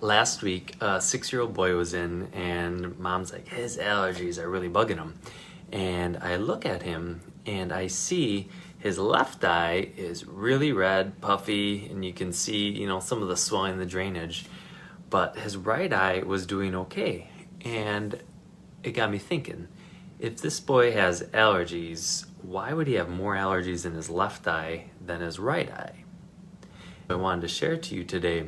Last week, a 6-year-old boy was in and mom's like, his allergies are really bugging him. And I look at him and I see his left eye is really red, puffy, and you can see, some of the swelling, the drainage. But his right eye was doing okay. And it got me thinking, if this boy has allergies, why would he have more allergies in his left eye than his right eye? I wanted to share to you today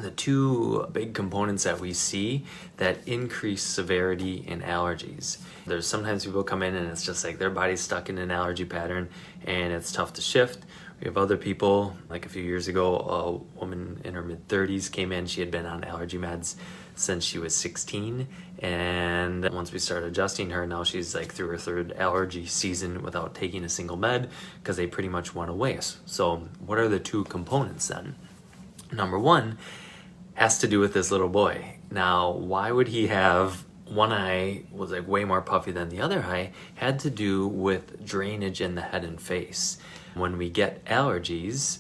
the two big components that we see that increase severity in allergies. There's sometimes people come in and it's just like their body's stuck in an allergy pattern and it's tough to shift. We have other people, like a few years ago, a woman in her mid-30s came in. She had been on allergy meds since she was 16, and once we started adjusting her, now she's like through her third allergy season without taking a single med because they pretty much went away. So what are the two components then? Number one has to do with this little boy. Now, why would he have one eye was like way more puffy than the other eye? Had to do with drainage in the head and face. When we get allergies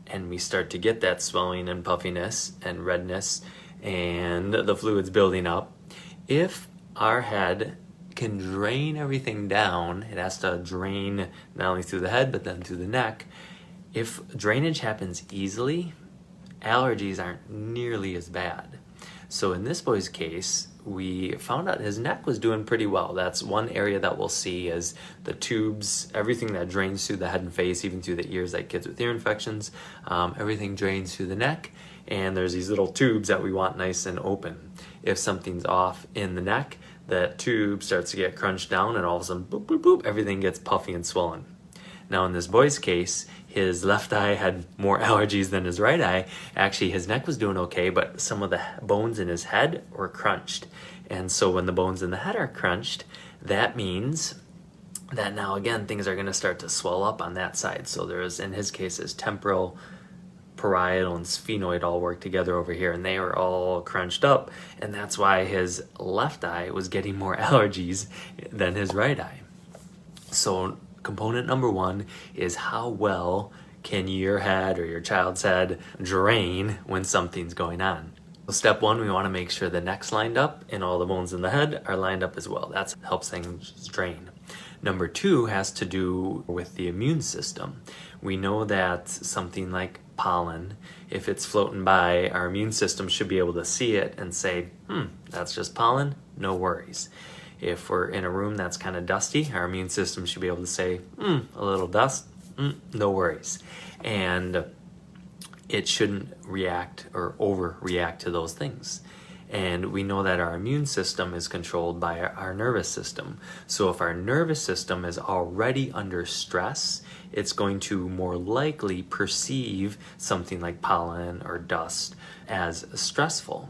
and we start to get that swelling and puffiness and redness and the fluids building up, if our head can drain everything down, it has to drain not only through the head but then through the neck. If drainage happens easily, allergies aren't nearly as bad. So in this boy's case, we found out his neck was doing pretty well. That's one area that we'll see is the tubes, everything that drains through the head and face, even through the ears, like kids with ear infections, everything drains through the neck, and there's these little tubes that we want nice and open. If something's off in the neck, that tube starts to get crunched down and all of a sudden, boop, boop, boop, everything gets puffy and swollen. Now in this boy's case, his left eye had more allergies than his right eye. Actually, his neck was doing okay, but some of the bones in his head were crunched. And so when the bones in the head are crunched, that means that now again, things are gonna start to swell up on that side. So there's, in his case, his temporal, parietal, and sphenoid all work together over here, and they were all crunched up. And that's why his left eye was getting more allergies than his right eye. So component number one is how well can your head or your child's head drain when something's going on. So step one, we want to make sure the neck's lined up and all the bones in the head are lined up as well. That helps things drain. Number two has to do with the immune system. We know that something like pollen, if it's floating by, our immune system should be able to see it and say, that's just pollen, no worries. If we're in a room that's kind of dusty, our immune system should be able to say, a little dust, no worries. And it shouldn't react or overreact to those things. And we know that our immune system is controlled by our nervous system. So if our nervous system is already under stress, it's going to more likely perceive something like pollen or dust as stressful.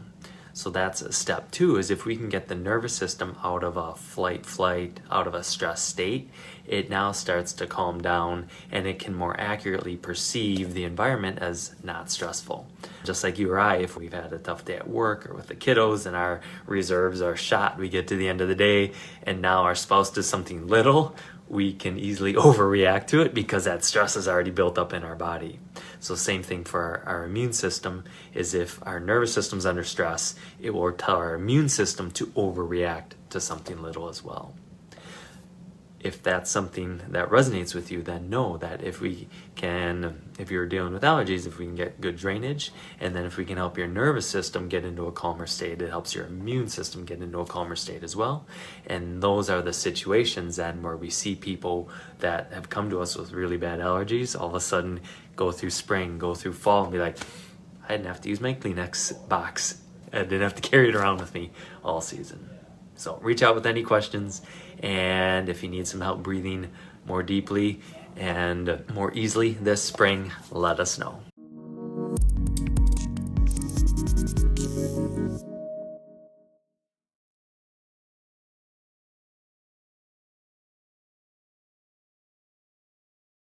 So that's step two, is if we can get the nervous system out of a flight, out of a stress state, it now starts to calm down and it can more accurately perceive the environment as not stressful. Just like you or I, if we've had a tough day at work or with the kiddos and our reserves are shot, we get to the end of the day and now our spouse does something little, we can easily overreact to it because that stress is already built up in our body. So same thing for our immune system, is if our nervous system's under stress, it will tell our immune system to overreact to something little as well. If that's something that resonates with you, then know that if you're dealing with allergies, if we can get good drainage, and then if we can help your nervous system get into a calmer state, it helps your immune system get into a calmer state as well. And those are the situations then where we see people that have come to us with really bad allergies, all of a sudden go through spring, go through fall, and be like, I didn't have to use my Kleenex box. I didn't have to carry it around with me all season. So reach out with any questions, and if you need some help breathing more deeply and more easily this spring, let us know.